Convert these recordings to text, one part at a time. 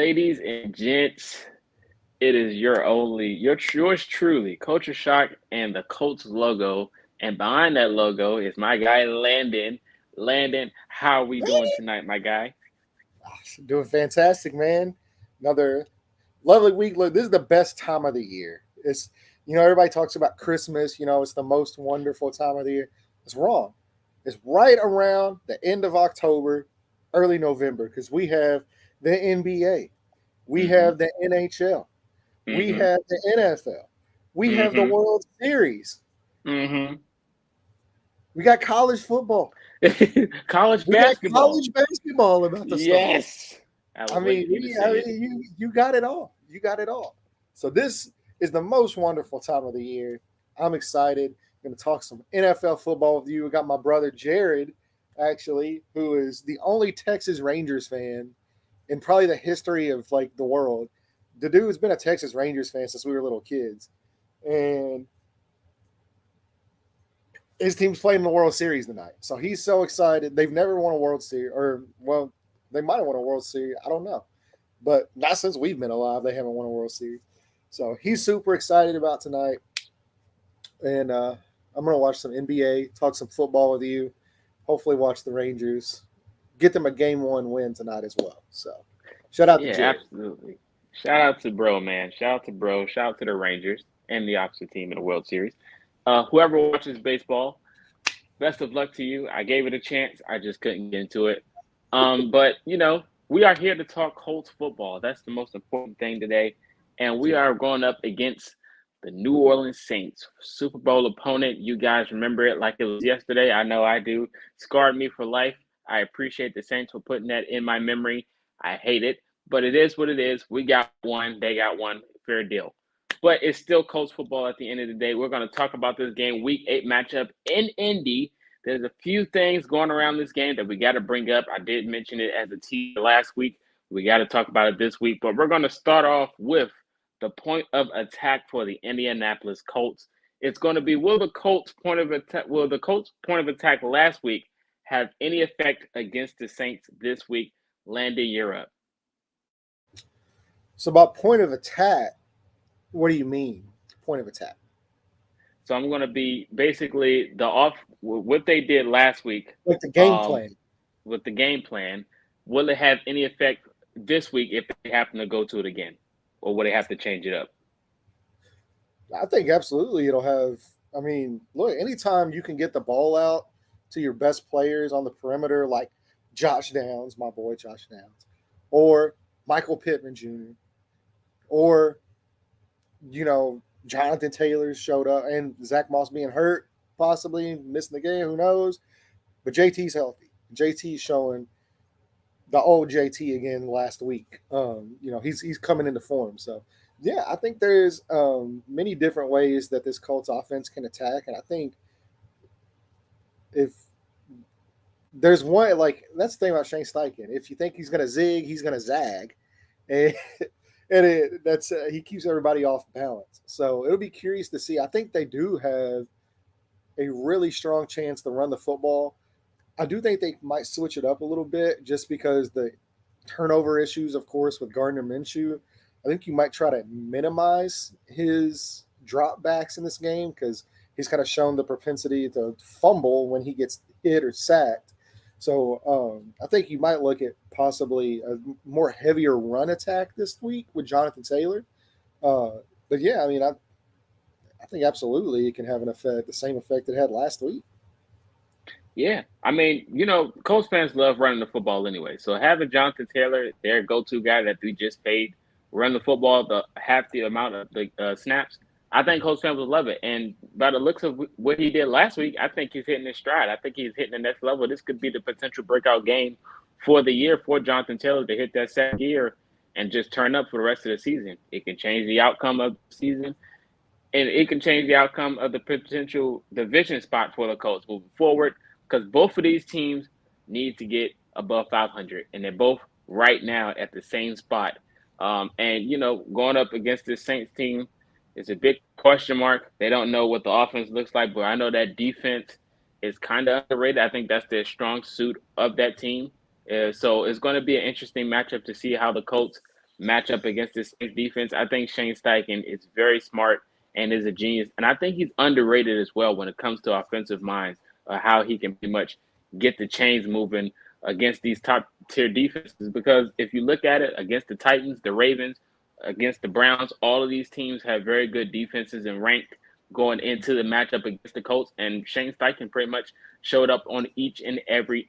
Ladies and gents, it is yours truly, Culture Shock and the Colts logo. And behind that logo is my guy Landon. Landon, how are we doing tonight, my guy? Doing fantastic, man. Another lovely week. Look, this is the best time of the year. Everybody talks about Christmas. It's the most wonderful time of the year. It's wrong. It's right around the end of October, early November, because we have the NBA, we Mm-hmm. have the NHL, we Mm-hmm. have the NFL, we have the Mm-hmm. World Series, Mm-hmm. we got college football, College we got basketball. college basketball about to start. Yes. I was I waiting mean, for you to say it. you got it all. You got it all. So this is the most wonderful time of the year. I'm excited. I'm going to talk some NFL football with you. We got my brother Jared, actually, who is the only Texas Rangers fan in probably the history of like the world. The dude's been a Texas Rangers fan since we were little kids, and his team's playing in the World Series tonight. So he's so excited. They've never won a World Series, or well, they might have won a World Series. I don't know, but not since we've been alive. They haven't won a World Series. So he's super excited about tonight, and I'm gonna watch some NBA, talk some football with you. Hopefully, watch the Rangers, get them a game 1 win tonight as well. So, shout out to Yeah, Jared. absolutely. Shout out to bro, man. Shout out to bro. Shout out to the Rangers and the opposite team in the World Series. Whoever watches baseball, best of luck to you. I gave it a chance. I just couldn't get into it. But we are here to talk Colts football. That's the most important thing today. And we are going up against the New Orleans Saints, Super Bowl opponent. You guys remember it like it was yesterday. I know I do. Scarred me for life. I appreciate the Saints for putting that in my memory. I hate it, but it is what it is. We got one. They got one. Fair deal. But it's still Colts football at the end of the day. We're going to talk about this game, Week 8 matchup in Indy. There's a few things going around this game that we got to bring up. I did mention it as a teaser last week. We got to talk about it this week, but we're going to start off with the point of attack for the Indianapolis Colts. It's going to be will the Colts point of attack last week have any effect against the Saints this week? Landon, you're up. So, about point of attack, what do you mean? Point of attack? So I'm going to be basically what they did last week. Like the game Um, plan. with the game plan, will it have any effect this week if they happen to go to it again, or will they have to change it up? I think absolutely it'll have. I mean, look, anytime you can get the ball out to your best players on the perimeter, like Josh Downs, my boy Josh Downs, or Michael Pittman Jr., or Jonathan Taylor showed up, and Zach Moss being hurt, possibly missing the game, who knows? But JT's healthy. JT's showing the old JT again last week. He's coming into form. So yeah, I think there's many different ways that this Colts offense can attack, and I think if there's one, like, that's the thing about Shane Steichen. If you think he's gonna zig, he's gonna zag, and that's he keeps everybody off balance. So it'll be curious to see. I think they do have a really strong chance to run the football. I do think they might switch it up a little bit just because the turnover issues, of course, with Gardner Minshew. I think you might try to minimize his dropbacks in this game because he's kind of shown the propensity to fumble when he gets hit or sacked. So I think you might look at possibly a more heavier run attack this week with Jonathan Taylor. But yeah, I mean, I think absolutely it can have an effect, the same effect it had last week. Yeah, I mean, Colts fans love running the football anyway. So having Jonathan Taylor, their go-to guy that we just paid, run the football the half the amount of the snaps, I think Colts fans will love it. And by the looks of what he did last week, I think he's hitting his stride. I think he's hitting the next level. This could be the potential breakout game for the year for Jonathan Taylor to hit that second gear and just turn up for the rest of the season. It can change the outcome of the season, and it can change the outcome of the potential division spot for the Colts moving forward because both of these teams need to get above 500, and they're both right now at the same spot. And going up against this Saints team is a big question mark. They don't know what the offense looks like, but I know that defense is kind of underrated. I think that's their strong suit of that team. So it's going to be an interesting matchup to see how the Colts match up against this Saints defense. I think Shane Steichen is very smart and is a genius, and I think he's underrated as well when it comes to offensive minds. How he can pretty much get the chains moving against these top tier defenses. Because if you look at it against the Titans, the Ravens, against the Browns, all of these teams have very good defenses and ranked going into the matchup against the Colts. And Shane Steichen pretty much showed up on each and every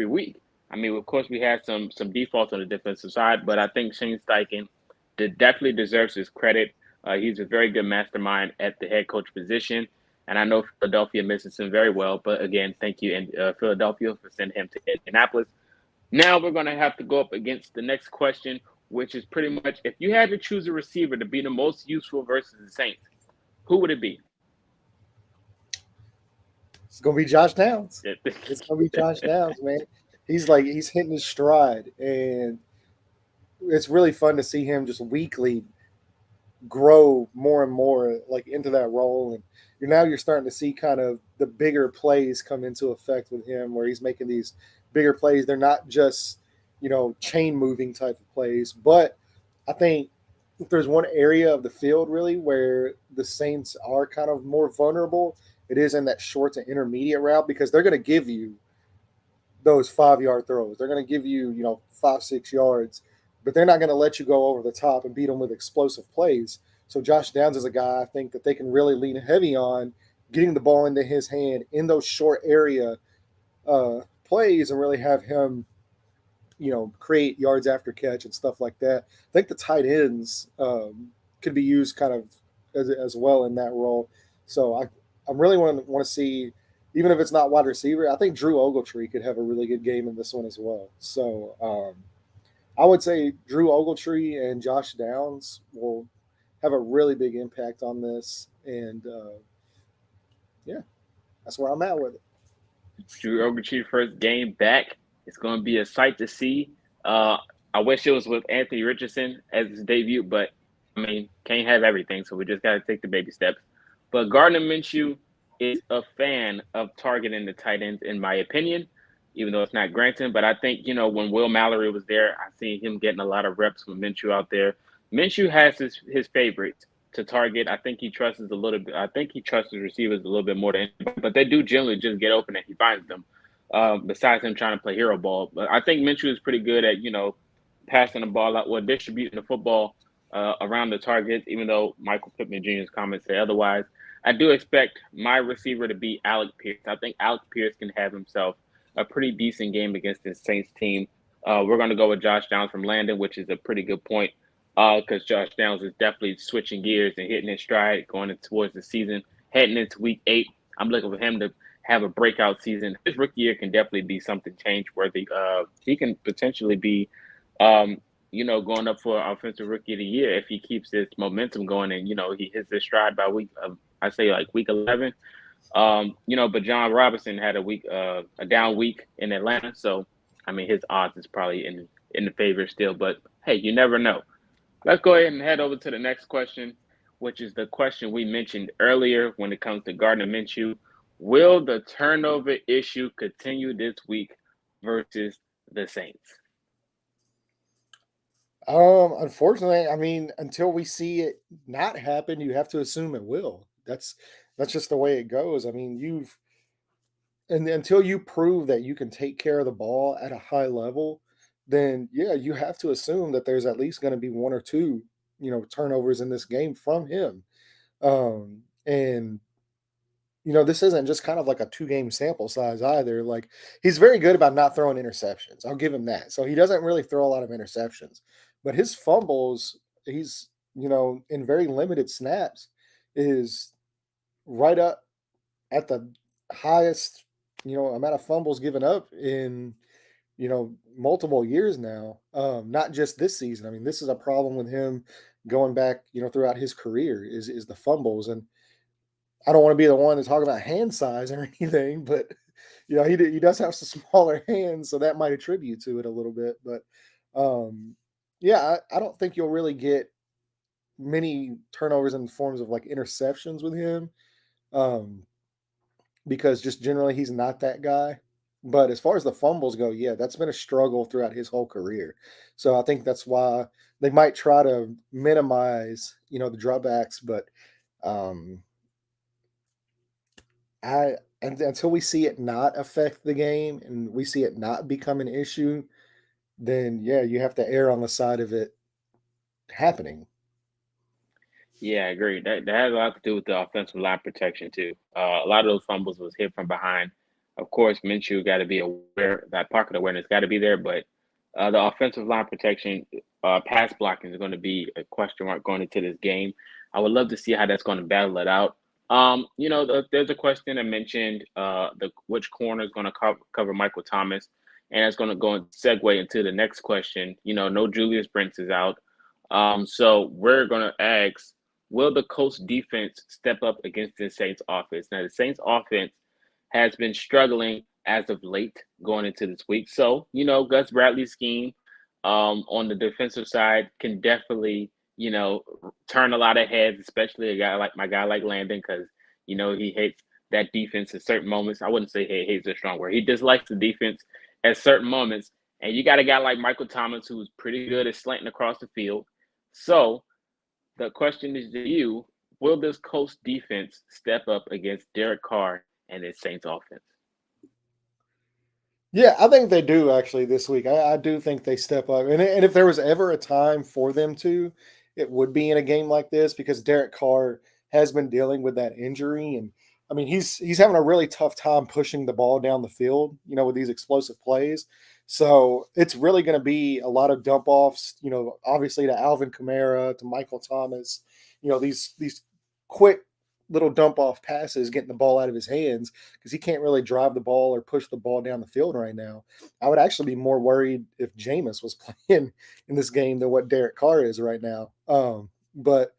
week. I mean, of course, we had some defaults on the defensive side, but I think Shane Steichen definitely deserves his credit. He's a very good mastermind at the head coach position, and I know Philadelphia misses him very well. But again, thank you, and Philadelphia, for sending him to Indianapolis. Now we're going to have to go up against the next question, which is pretty much if you had to choose a receiver to be the most useful versus the Saints, who would it be? It's gonna be Josh Downs. It's gonna be Josh Downs, man. He's hitting his stride, and it's really fun to see him just weekly grow more and more like into that role. And you're starting to see kind of the bigger plays come into effect with him, where he's making these bigger plays. They're not just chain moving type of plays, but I think if there's one area of the field really where the Saints are kind of more vulnerable, it is in that short to intermediate route, because they're going to give you those 5 yard throws. They're going to give you, 5, 6 yards, but they're not going to let you go over the top and beat them with explosive plays. So Josh Downs is a guy I think that they can really lean heavy on getting the ball into his hand in those short area plays and really have him, create yards after catch and stuff like that. I think the tight ends could be used kind of as well in that role. So I really want to see, even if it's not wide receiver, I think Drew Ogletree could have a really good game in this one as well. So I would say Drew Ogletree and Josh Downs will have a really big impact on this. And yeah, that's where I'm at with it. Drew Ogletree first game back. It's going to be a sight to see. I wish it was with Anthony Richardson as his debut, but I mean, can't have everything, so we just got to take the baby steps. But Gardner Minshew is a fan of targeting the tight ends, in my opinion, even though it's not Granton. But I think, when Will Mallory was there, I seen him getting a lot of reps with Minshew out there. Minshew has his favorites to target. I think he trusts a little bit. I think he trusts his receivers a little bit more than anybody, but they do generally just get open and he finds them. Besides him trying to play hero ball, but I think Minshew is pretty good at passing the ball out or distributing the football around the targets. Even though Michael Pittman Jr.'s comments say otherwise, I do expect my receiver to be Alec Pierce. I think Alec Pierce can have himself a pretty decent game against this Saints team. We're going to go with Josh Downs from Landon, which is a pretty good point because Josh Downs is definitely switching gears and hitting his stride going towards the season. Heading into week 8, I'm looking for him to have a breakout season. His rookie year can definitely be something change worthy. He can potentially be, going up for offensive rookie of the year if he keeps this momentum going and, he hits his stride by week, I say like week 11. But John Robinson had a down week in Atlanta. So, I mean, his odds is probably in the favor still, but hey, you never know. Let's go ahead and head over to the next question, which is the question we mentioned earlier when it comes to Gardner Minshew. Will the turnover issue continue this week versus the Saints? Unfortunately, I mean, until we see it not happen, you have to assume it will. That's just the way it goes. I mean, and until you prove that you can take care of the ball at a high level, then yeah, you have to assume that there's at least going to be one or two, turnovers in this game from him. And this isn't just kind of like a 2 game sample size either. Like he's very good about not throwing interceptions. I'll give him that. So he doesn't really throw a lot of interceptions, but his fumbles, he's, in very limited snaps, is right up at the highest, amount of fumbles given up in, multiple years now. Not just this season. I mean, this is a problem with him going back, throughout his career is the fumbles. And I don't want to be the one to talk about hand size or anything, but he does have some smaller hands, so that might attribute to it a little bit. But yeah, I don't think you'll really get many turnovers in the forms of like interceptions with him, because just generally he's not that guy. But as far as the fumbles go, yeah, that's been a struggle throughout his whole career. So I think that's why they might try to minimize, the drawbacks, but um until we see it not affect the game and we see it not become an issue, then yeah, you have to err on the side of it happening. Yeah, I agree. That has a lot to do with the offensive line protection too. A lot of those fumbles was hit from behind. Of course, Minshew got to be aware that pocket awareness got to be there, but the offensive line protection, pass blocking is going to be a question mark going into this game. I would love to see how that's going to battle it out. There's a question that mentioned the which corner is going to cover Michael Thomas, and that's going to go and segue into the next question. No Julius Brents is out, so we're going to ask, will the Colts defense step up against the Saints offense? Now, the Saints offense has been struggling as of late going into this week. So, Gus Bradley's scheme on the defensive side can definitely, turn a lot of heads, especially a guy like my guy like Landon, because, he hates that defense at certain moments. I wouldn't say he hates a strong word. He dislikes the defense at certain moments. And you got a guy like Michael Thomas who's pretty good at slanting across the field. So, the question is to you, will this Colts defense step up against Derek Carr and his Saints offense? Yeah, I think they do actually this week. I do think they step up. And if there was ever a time for them to, it would be in a game like this because Derek Carr has been dealing with that injury. And I mean, he's having a really tough time pushing the ball down the field, with these explosive plays. So it's really going to be a lot of dump offs, obviously to Alvin Kamara, to Michael Thomas, these quick little dump off passes, getting the ball out of his hands because he can't really drive the ball or push the ball down the field right now. I would actually be more worried if Jameis was playing in this game than what Derek Carr is right now. But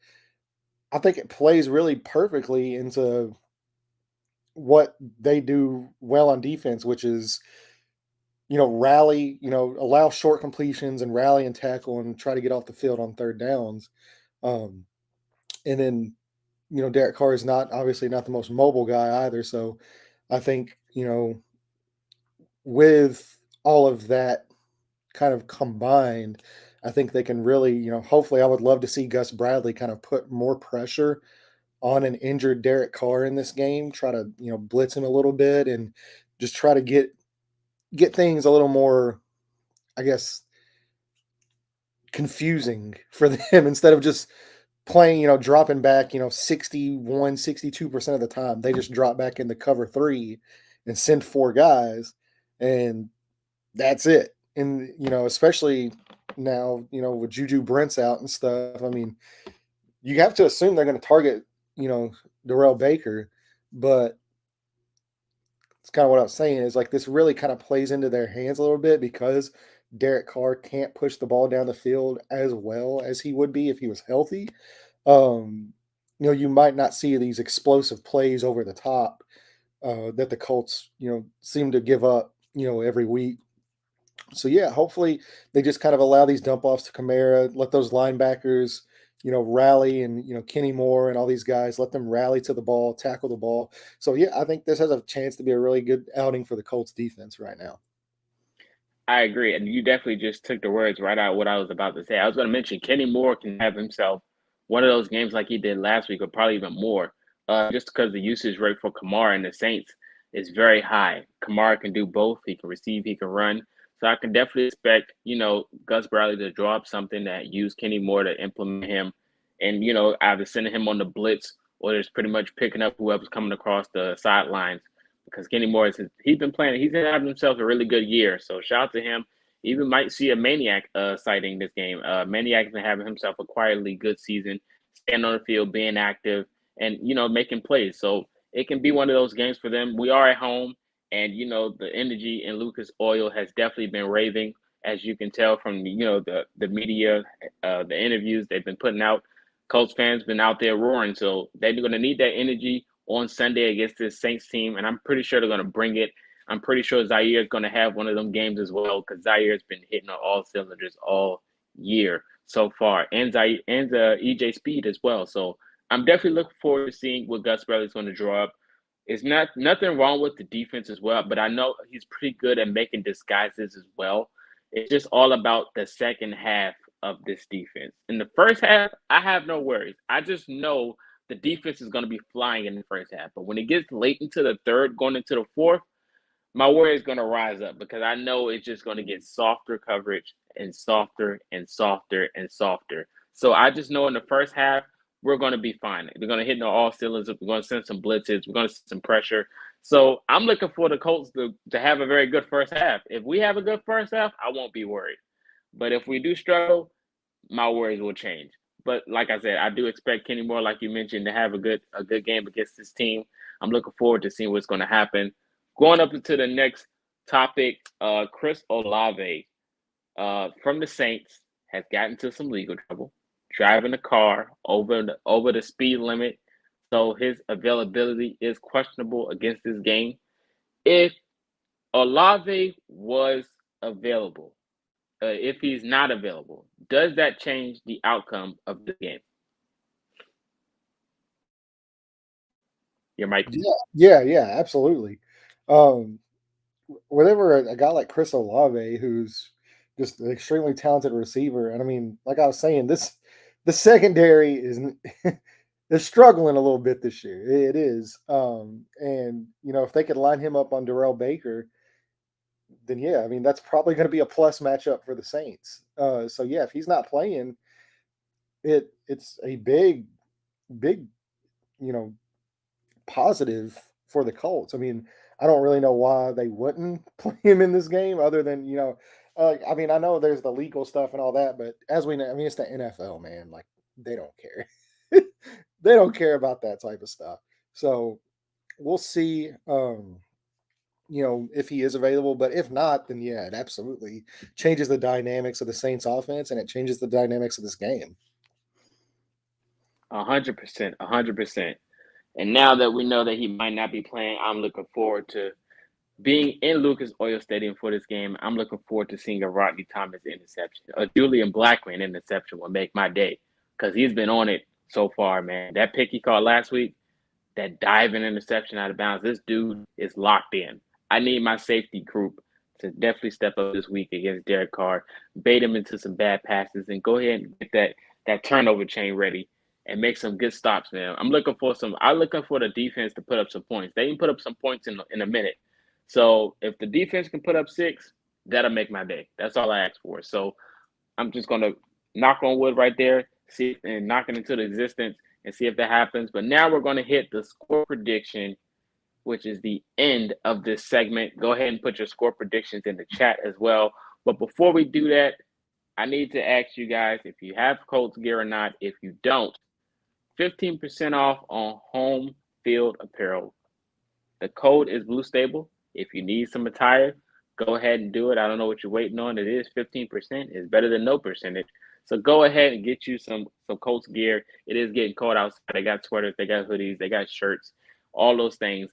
I think it plays really perfectly into what they do well on defense, which is, rally, allow short completions and rally and tackle and try to get off the field on third downs. Um, and then, Derek Carr is not obviously not the most mobile guy either. So I think, with all of that kind of combined, I think they can really, hopefully I would love to see Gus Bradley kind of put more pressure on an injured Derek Carr in this game, try to, blitz him a little bit and just try to get things a little more, I guess, confusing for them instead of just playing, dropping back, 62% of the time. They just drop back into cover three and send four guys. And that's it. And, especially now, with Juju Brents out and stuff, I mean, you have to assume they're going to target, Darrell Baker, but it's kind of what I was saying is like this really kind of plays into their hands a little bit because Derek Carr can't push the ball down the field as well as he would be if he was healthy. Um, you might not see these explosive plays over the top that the Colts, seem to give up, every week. So yeah, hopefully they just kind of allow these dump offs to Kamara, let those linebackers, rally and Kenny Moore and all these guys, let them rally to the ball, tackle the ball. So yeah, I think this has a chance to be a really good outing for the Colts defense right now. I agree, and you definitely just took the words right out of what I was about to say. I was going to mention Kenny Moore can have himself one of those games like he did last week, or probably even more, just because the usage rate for Kamara and the Saints is very high. Kamara can do both; he can receive, he can run. So I can definitely expect, Gus Bradley to draw up something that use Kenny Moore to implement him, and either sending him on the blitz or just pretty much picking up whoever's coming across the sidelines because Kenny Moore he's been playing. He's having himself a really good year. So shout out to him. Even might see a Maniac sighting this game. Maniac has been having himself a quietly good season, staying on the field, being active, and making plays. So it can be one of those games for them. We are at home, and the energy in Lucas Oil has definitely been raving, as you can tell from the media, the interviews they've been putting out. Colts fans been out there roaring, so they're going to need that energy on Sunday against this Saints team, and I'm pretty sure they're going to bring it. I'm pretty sure Zaire is going to have one of them games as well because Zaire has been hitting on all cylinders all year so far, and Zaire and EJ Speed as well. So I'm definitely looking forward to seeing what Gus Bradley is going to draw up. It's not nothing wrong with the defense as well, but I know he's pretty good at making disguises as well. It's just all about the second half of this defense. In the first half, I have no worries. I just know the defense is going to be flying in the first half. But when it gets late into the third, going into the fourth, my worry is going to rise up because I know it's just going to get softer coverage and softer and softer and softer. So I just know in the first half, we're going to be fine. We're going to hit the all cylinders. We're going to send some blitzes. We're going to send some pressure. So I'm looking for the Colts to have a very good first half. If we have a good first half, I won't be worried. But if we do struggle, my worries will change. But like I said, I do expect Kenny Moore, like you mentioned, to have a good game against this team. I'm looking forward to seeing what's going to happen. Going up into the next topic, Chris Olave from the Saints has gotten into some legal trouble, driving a car over the speed limit. So his availability is questionable against this game. If Olave was available, if he's not available, does that change the outcome of the game? Your mic. Yeah, absolutely. Um, Whenever a guy like Chris Olave, who's just an extremely talented receiver, and I mean, like I was saying, the secondary is struggling a little bit this year. It is, and if they could line him up on Darrell Baker, then yeah, I mean that's probably going to be a plus matchup for the Saints. So yeah, if he's not playing, it's a big you know positive for the Colts. I mean, I don't really know why they wouldn't play him in this game, other than I mean, I know there's the legal stuff and all that, but as we know, I mean, it's the NFL, man. Like they don't care. They don't care about that type of stuff. So we'll see. If he is available, but if not, then yeah, it absolutely changes the dynamics of the Saints offense and it changes the dynamics of this game. 100%, 100%. And now that we know that he might not be playing, I'm looking forward to being in Lucas Oil Stadium for this game. I'm looking forward to seeing a Rodney Thomas interception. A Julian Blackman interception will make my day because he's been on it so far, man. That pick he caught last week, that diving interception out of bounds, this dude is locked in. I need my safety group to definitely step up this week against Derek Carr, bait him into some bad passes, and go ahead and get that turnover chain ready and make some good stops, man. I'm looking for the defense to put up some points. They can put up some points in a minute. So if the defense can put up 6, that'll make my day. That's all I ask for. So I'm just gonna knock on wood right there, see and knock it into the existence and see if that happens. But now we're gonna hit the score prediction, which is the end of this segment. Go ahead and put your score predictions in the chat as well. But before we do that, I need to ask you guys if you have Colts gear or not. If you don't, 15% off on home field apparel. The code is Blue Stable. If you need some attire, go ahead and do it. I don't know what you're waiting on. It is 15%. It's better than no percentage. So go ahead and get you some Colts gear. It is getting cold outside. They got sweaters, they got hoodies, they got shirts, all those things.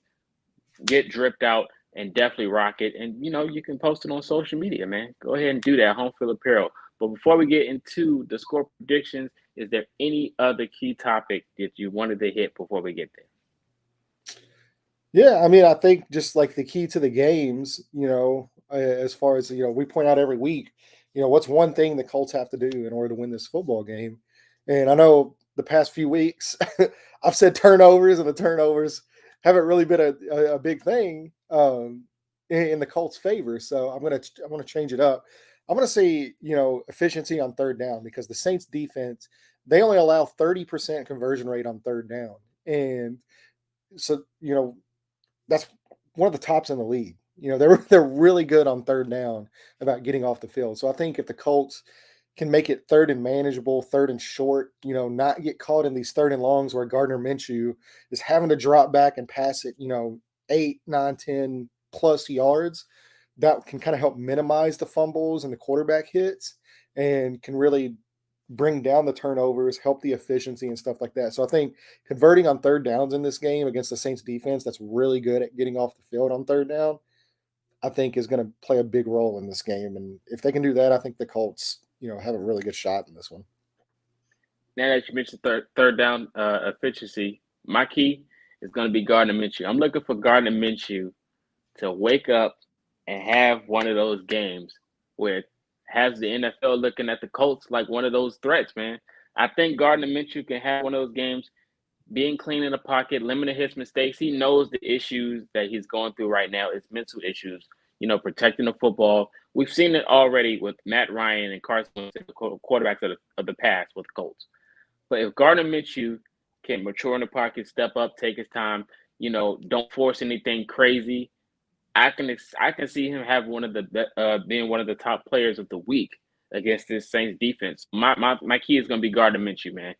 Get dripped out and definitely rock it. And you can post it on social media, man. Go ahead and do that. Home field apparel. But before we get into the score predictions, is there any other key topic that you wanted to hit before we get there? Yeah, I mean, I think just like the key to the games, as far as we point out every week, what's one thing the Colts have to do in order to win this football game? And I know the past few weeks I've said turnovers, and the turnovers haven't really been a big thing in the Colts' favor. So I'm gonna change it up. I'm gonna say efficiency on third down, because the Saints defense, they only allow 30% conversion rate on third down, and so that's one of the tops in the league. They're really good on third down about getting off the field. So I think if the Colts can make it third and manageable, third and short, not get caught in these third and longs where Gardner Minshew is having to drop back and pass it, 8, 9, 10 plus yards, that can kind of help minimize the fumbles and the quarterback hits and can really bring down the turnovers, help the efficiency and stuff like that. So I think converting on third downs in this game against the Saints defense that's really good at getting off the field on third down, I think is going to play a big role in this game. And if they can do that, I think the Colts, have a really good shot in this one. Now that you mentioned third down efficiency, my key is going to be Gardner Minshew. I'm looking for Gardner Minshew to wake up and have one of those games where it has the NFL looking at the Colts like one of those threats, man. I think Gardner Minshew can have one of those games, being clean in the pocket, limiting his mistakes. He knows the issues that he's going through right now. It's mental issues, protecting the football. We've seen it already with Matt Ryan and Carson Wentz, the quarterbacks of the past with the Colts. But if Gardner Minshew can mature in the pocket, step up, take his time, don't force anything crazy, I can see him have being one of the top players of the week against this Saints defense. My key is going to be Gardner Minshew, man.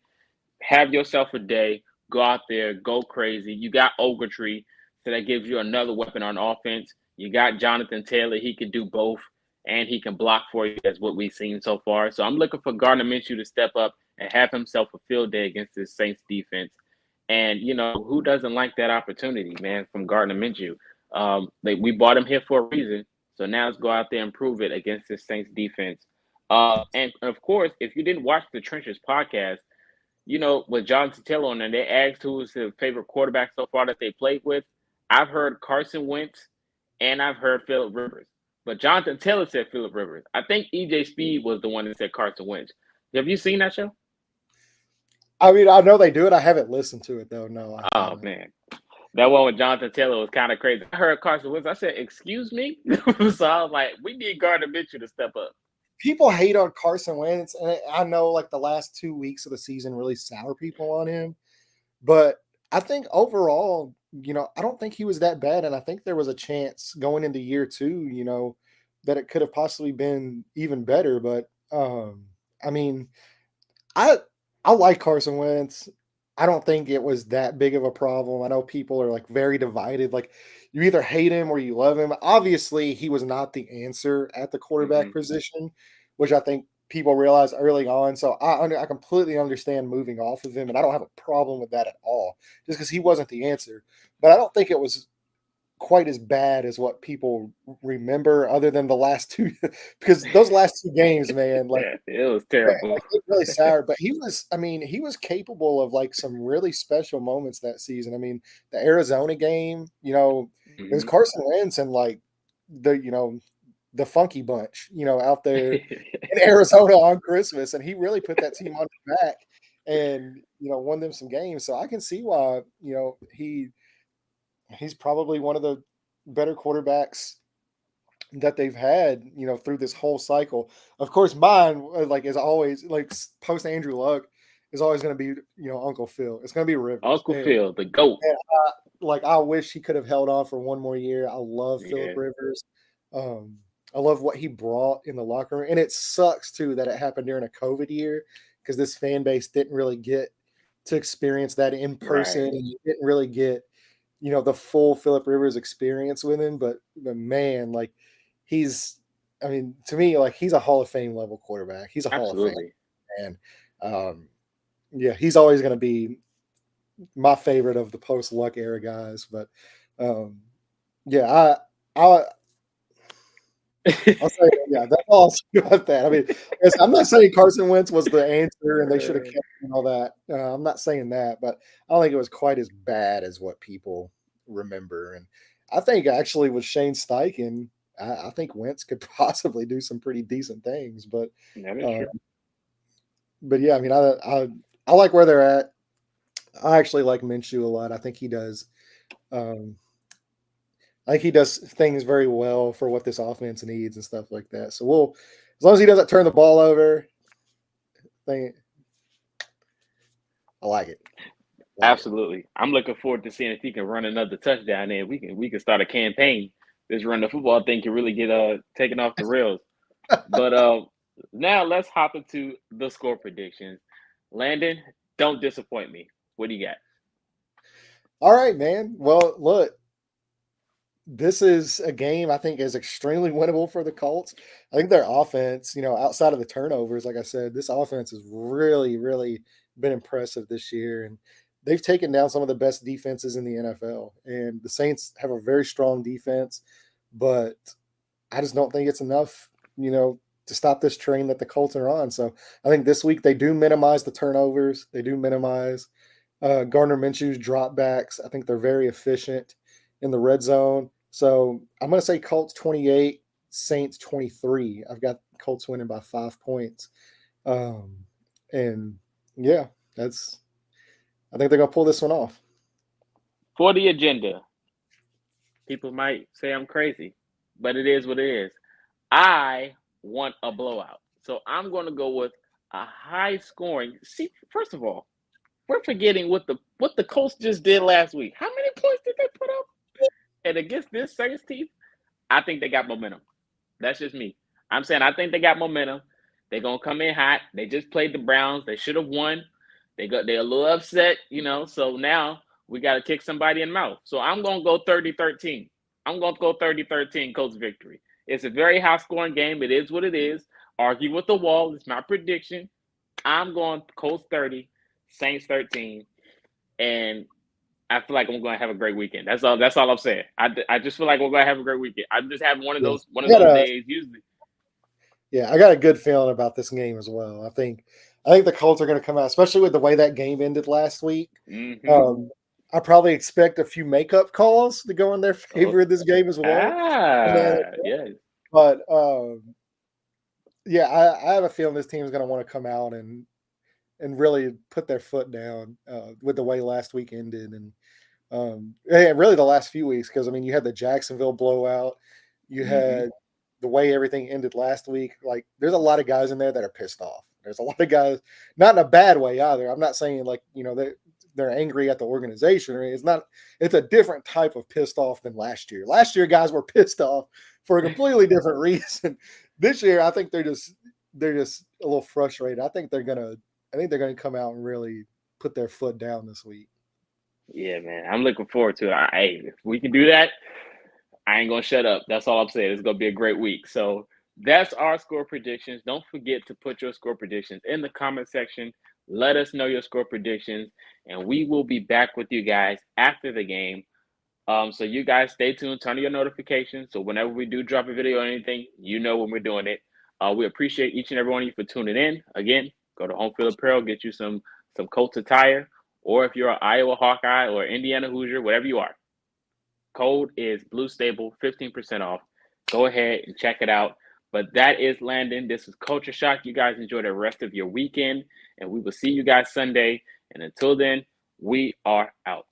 Have yourself a day. Go out there, go crazy. You got Ogletree, so that gives you another weapon on offense. You got Jonathan Taylor. He can do both, and he can block for you. That's what we've seen so far. So I'm looking for Gardner Minshew to step up and have himself a field day against this Saints defense. And, who doesn't like that opportunity, man, from Gardner Minshew? We bought him here for a reason. So now let's go out there and prove it against this Saints defense. And, of course, if you didn't watch the Trenches podcast, with Jonathan Taylor on, and they asked who was his favorite quarterback so far that they played with, I've heard Carson Wentz and I've heard Phillip Rivers. But Jonathan Taylor said Phillip Rivers. I think EJ Speed was the one that said Carson Wentz. Have you seen that show? I mean, I know they do it. I haven't listened to it, though. No. Oh, man. That one with Jonathan Taylor was kind of crazy. I heard Carson Wentz. I said, excuse me? So I was like, we need Gardner Minshew to step up. People hate on Carson Wentz, and I know like the last 2 weeks of the season really sour people on him. But I think overall, I don't think he was that bad, and I think there was a chance going into year 2, that it could have possibly been even better. But I mean, I like Carson Wentz. I don't think it was that big of a problem. I know people are like very divided. Like you either hate him or you love him. Obviously, he was not the answer at the quarterback position, which I think people realized early on. So I completely understand moving off of him, and I don't have a problem with that at all, just because he wasn't the answer. But I don't think it was quite as bad as what people remember, other than the last 2, because those last 2 games, man, like it was terrible. Like, it really sour. But he was capable of like some really special moments that season. I mean, the Arizona game, it was Carson Wentz and like the Funky Bunch, out there in Arizona on Christmas, and he really put that team on his back and won them some games. So I can see why he's probably one of the better quarterbacks that they've had, through this whole cycle. Of course, mine, like, is always like post Andrew Luck, is always going to be, Uncle Phil. It's going to be Rivers. Uncle Phil, the GOAT. I wish he could have held on for one more year. I love Phillip Rivers. I love what he brought in the locker room, and it sucks too that it happened during a COVID year, because this fan base didn't really get to experience that in person, and you didn't really get, the full Phillip Rivers experience with him. But man, like, to me, like, he's a Hall of Fame level quarterback. He's a Hall of Fame. And he's always going to be my favorite of the post Luck era guys. But I'll say, that's all I'll say about that. I mean, I'm not saying Carson Wentz was the answer and they should have kept him and all that. I'm not saying that, but I don't think it was quite as bad as what people remember. And I think actually with Shane Steichen, I think Wentz could possibly do some pretty decent things. But but yeah, I mean, I like where they're at. I actually like Minshew a lot. I think he does. I think he does things very well for what this offense needs and stuff like that. So as long as he doesn't turn the ball over, I like it. Absolutely. I'm looking forward to seeing if he can run another touchdown, and we can start a campaign. This run the football thing can really get taken off the rails. But now let's hop into the score predictions. Landon, don't disappoint me. What do you got? All right, man. Well, look, this is a game I think is extremely winnable for the Colts. I think their offense, outside of the turnovers, like I said, this offense has really, really been impressive this year. And they've taken down some of the best defenses in the NFL. And the Saints have a very strong defense, but I just don't think it's enough, to stop this train that the Colts are on. So I think this week they do minimize the turnovers. They do minimize Gardner Minshew's dropbacks. I think they're very efficient in the red zone. So I'm going to say Colts 28, Saints 23. I've got Colts winning by 5 points. And yeah, I think they're going to pull this one off. For the agenda, people might say I'm crazy, but it is what it is. I want a blowout. So I'm going to go with a high scoring. See, first of all, we're forgetting what the Colts just did last week. How many points did they put up? And against this Saints team, I think they got momentum. That's just me. I'm saying I think they got momentum. They're gonna come in hot. They just played the Browns. They should have won. They're a little upset, So now we got to kick somebody in the mouth. So I'm gonna go 30-13. I'm gonna go 30-13 Colts victory. It's a very high scoring game. It is what it is. Argue with the wall. It's my prediction. I'm going Colts 30, Saints 13, and I feel like I'm going to have a great weekend. That's all I'm saying. I just feel like we're going to have a great weekend. I'm just having one of those days usually. Yeah, I got a good feeling about this game as well. I think the Colts are going to come out, especially with the way that game ended last week. Mm-hmm. I probably expect a few makeup calls to go in their favor in this game as well. Yeah. But yeah, I have a feeling this team is going to want to come out and really put their foot down with the way last week ended, and really the last few weeks, because I mean you had the Jacksonville blowout, you had the way everything ended last week. Like there's a lot of guys in there that are pissed off. There's a lot of guys, not in a bad way either. I'm not saying like they're angry at the organization. It's a different type of pissed off than last year. Last year guys were pissed off for a completely different reason. This year I think they're just a little frustrated. I think they're gonna come out and really put their foot down this week. Yeah, man. I'm looking forward to it. Hey, if we can do that, I ain't going to shut up. That's all I'm saying. It's going to be a great week. So that's our score predictions. Don't forget to put your score predictions in the comment section. Let us know your score predictions, and we will be back with you guys after the game. So you guys stay tuned, turn on your notifications. So whenever we do drop a video or anything, you know when we're doing it. We appreciate each and every one of you for tuning in. Again, go to Home Field Apparel, get you some Colts attire, or if you're an Iowa Hawkeye or Indiana Hoosier, whatever you are. Code is Blue Stable, 15% off. Go ahead and check it out. But that is Landon. This is Culture Shock. You guys enjoy the rest of your weekend, and we will see you guys Sunday. And until then, we are out.